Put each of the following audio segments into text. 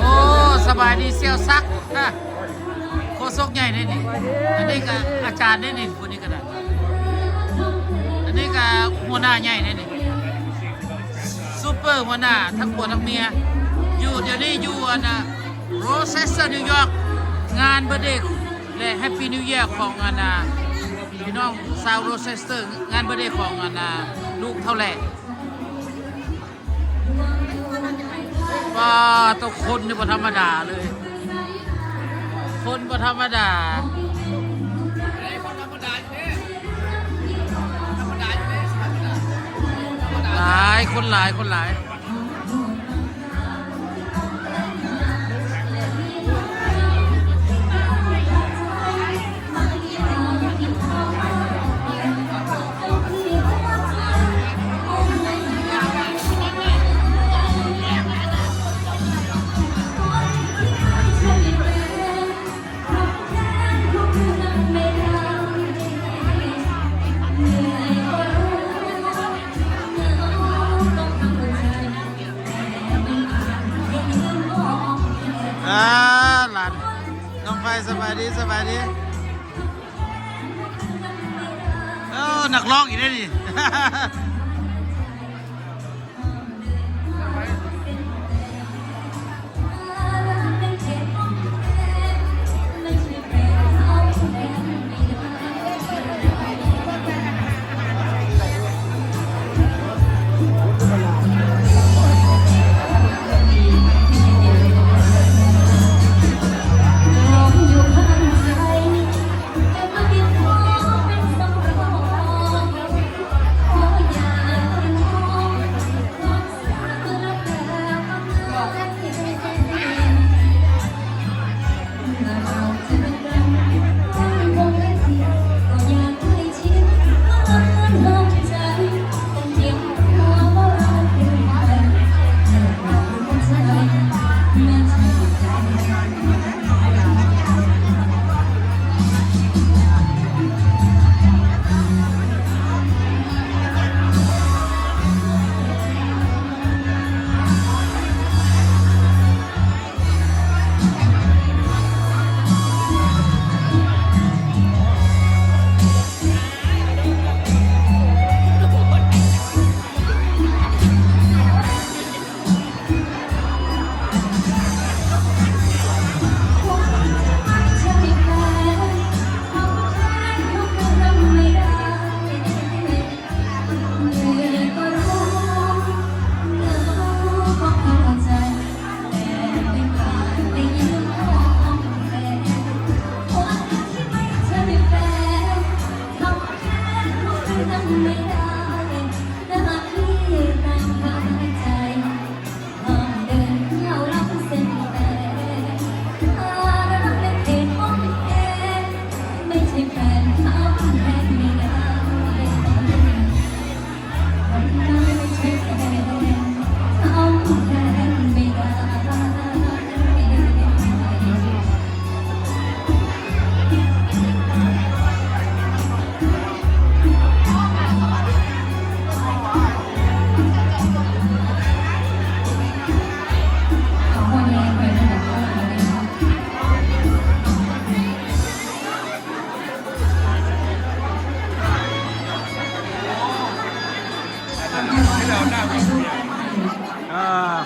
โอ้สบายดีเซียวซักโคศกใหญ่ได้นี่อันนี้ก็อาจารย์ได้นี่คนนี้ก็ได้อันนี้ก็หัวหน้าใหญ่ได้นี่ซูเปอร์หัวหน้าทั้งผัวทั้งเมียอยู่เดี๋ยวนี้อยู่อันโรเซสเตอร์นิวยอร์กงานเบอร์เดย์และแฮปปี้นิวเยียร์ของอันพี่น้องชาวโรเซสเตอร์งานเบอร์เดย์ของอันลูกเท่าแหล่ว่าต้องคนนี่บ่ธรรมดาเลยคนบ่ธรรมดาหลายคนหลายคนหลายหลานน้องไฟสบายดีสบายดีนักร้องอีกแล้วนี่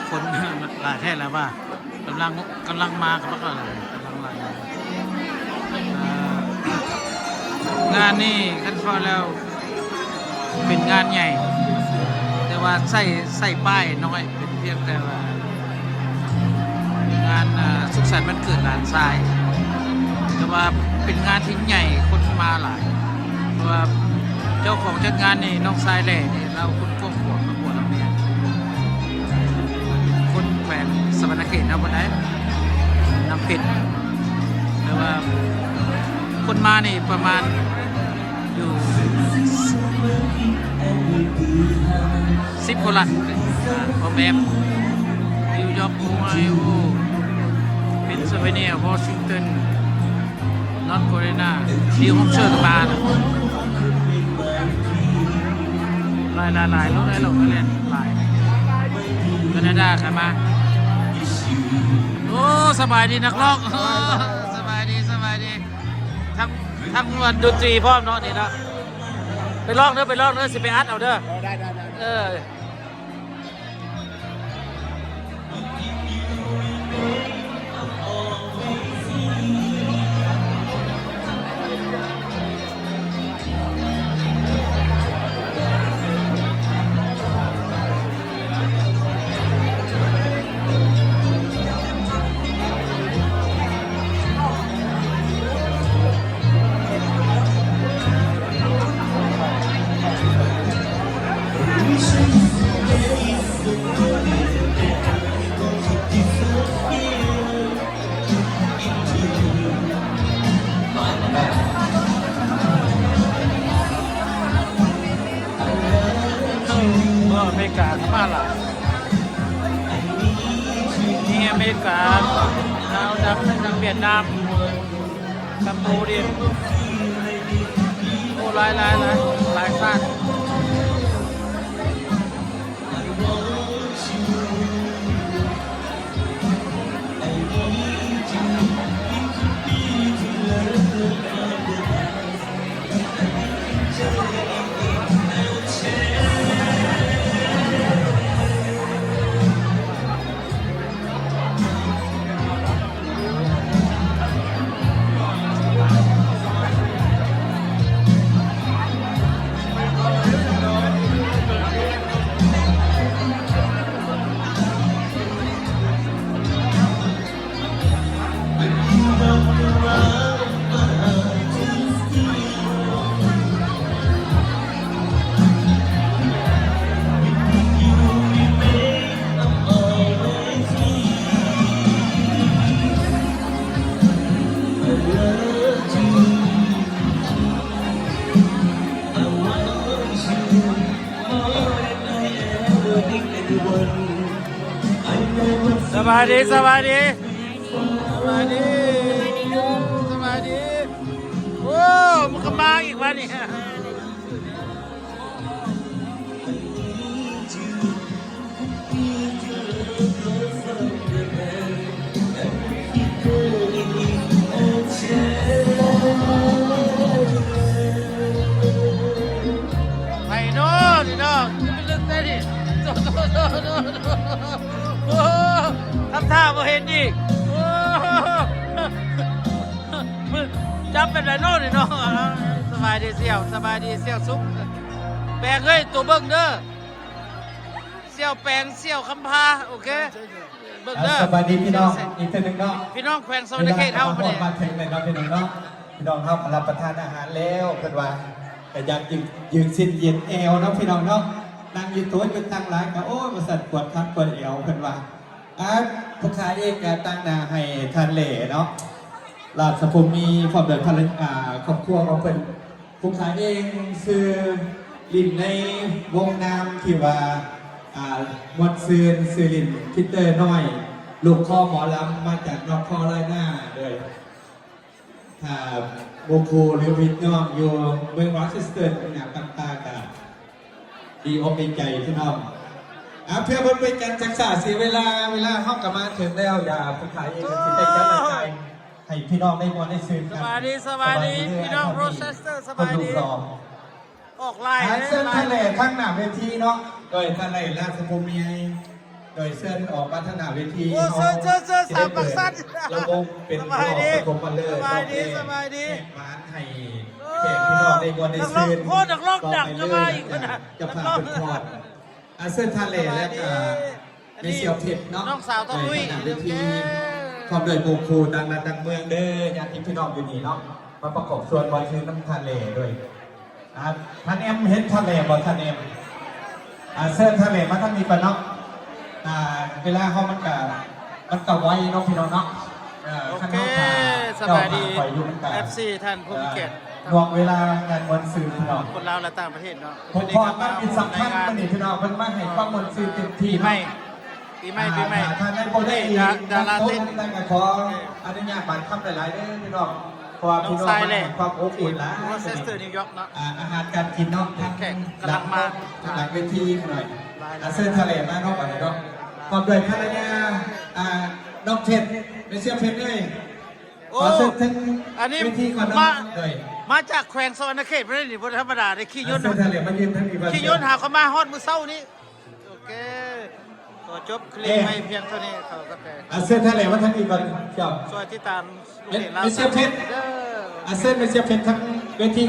คนหลายแท่แล้วว่ากำลังมากับก็อะไรกำลังมางานนี่ขั้นพอแล้วเป็นงานใหญ่แต่ว่าใส่ป้ายน้อยเป็นเพียงแต่ว่างานสุขสันต์วันเกิดหลานชายแต่ว่าเป็นงานที่ใหญ่คนมาหลายเพราะว่าเจ้าของจัดงานนี่น้องชายแหล่นี่เราคนกว้างขวางมาบวชลำเนียงคนแขวงสวรรณเขตนะวันนั้นน้ำเป็ดแต่ว่าคนมานี่ประมาณอยู่10 คนละพอแบบนิวยอร์กโอไฮโอเพนซิลเวเนียวอชิงตันนอร์ทแคโรไลนานิวแฮมป์เชอร์ก็มาหลายรถหลายเล่นหลาย แคนาดาครับมาโอ้สบายดีนักร้องสบายดีทั้งวันดนตรีพร้อมเนาะนี่เนาะไปร้องเด้อสิไปอัดเอาเด้อได้อเมริกาเข้ามาล่ะนี่อเมริกาดาวดำทางเวียดนามกัมพูดิโอ้หลายชาติสบายดีโอ้มันก็มาอีกวันนี้ไปโน่นนี่เนาะจะไปลึกได้ดิโอ้ทำท่าบ่เห็นอีกโอ้จับเป็นไรโน่นนี่เนาะสบายดีเสี่ยวซุกแปลงเฮ้ยตัวเบิ้งเด้อเสี่ยวแปลงเสี่ยวคำพาโอเคเบิ้งเด้อสบายดีพี่น้องอีกทีหนึ่งเนาะ พี่น้องแขวงสวรรณเขตเท่ามาเนี่ย มาถึงเลยเนาะพี่น้องเนาะพี่น้องครับรับประทานอาหารแล้วเพิ่นว่าแต่อยากยืนสิ้นเย็นเอวเนาะพี่น้องเนาะนั่งยืนโต๊ะยืนตั้งร้านก็โอ้มาสั่นปวดคัดปวดเอวเพิ่นว่าผู้ขายเองก็ตั้งนาให้ทานเหล่เนาะราชภูมิความเดือดร้อนครอบครัวของเพิ่นผู้ขายเองซื้อลินในวงนามที่ว่ามดซื้อลินพิเตอร์น้อยลูกข้อหมอลำมาจากนอร์ทแคโรไลนาเลยถ้าโมคูหรือวิทน้องอยู่เมืองวอชิงตันเนี่ยต่างๆกันดีอกดีใจพี่น้องเพื่อเพิ่มเป็นการจักษาเสียเวลาเข้ากลับมาถึงแล้วอย่าผู้ขายเองสิได้จัดรายการให้พี่น้องได้มวนได้ซื้อกันสบายดีพี่น้องโรเชสเตอร์สบายดีออกไลน์เสื้อทะเลข้างหน้าเวทีเนาะโดยทะเลราชภูมิโดยเสื้อออกมาทางหน้าเวทีโอ้เสื้อสามปักสัตว์ระบบเป็นระบบมาเลยสบายดีร้านให้แขกพี่น้องได้มวนได้ซื้อโคตรนักร้องดังจะมาอีกนะจะพาเป็นพอดเสื้อทะเลและก็มีเสี่ยวเผ็ดเนาะน้องสาวต้องลุยเวทีความเดินโมคูต่างเมืองเด้อญาติพี่น้องอยู่นี่เนาะมาประกอบส่วนบอลคือน้ำทะเลด้วยท่านเอ็มเห็นทะเลบอลท่านเอ็มเสื้อทะเลมาท่านมีปะเนาะเวลาเขามันกับไว้เนาะพี่น้องเนาะโอเคสบายดี FC ท่านผู้เกียรติห่วงเวลางานวันสื่อพี่น้องคนลาวและต่างประเทศเนาะผมพอตั้งเป็นสำคัญมันนี่พี่น้องเป็นมาให้ความวันสื่อเต็มที่ปีใหม่ท่านได้โปรได้ดาราเต้นตั้งแต่ขออนุญาตบัตรคำหลายๆเด้อพี่น้องเพราะว่าพี่น้องความอบอุ่นนะโรเชสเตอร์นิวยอร์กเนาะอาหารการกินเนาะแขกกำลังมาหลังเวทีหน่อยเสื้อทะเลมาเนาะก่อนเนาะ พร้อมด้วยภรรยาน้องเพชรไม่เสียเพชรเลยขอเชิญทั้ง อันนี้ เวทีก่อนน้อ มาง เลย มาจากแขวงสวรรณเขตไม่ได้หนิบธรรมดาได้ขี่ยนต์ เชิญทะเลมายืนทั้งอีก ขี่ยนต์หาเขามาฮอดมือเศร้านี้โอเคขอจบคลิปไม่เพียงเท่านี้เขาก็แต่ เชิญทะเลมาทั้งอีกก่อนเจ้า ช่วยที่ตามลูกเห็นเรา ไม่เสียเพชร เด้อ เชิญไม่เสียเพชรทั้งเวที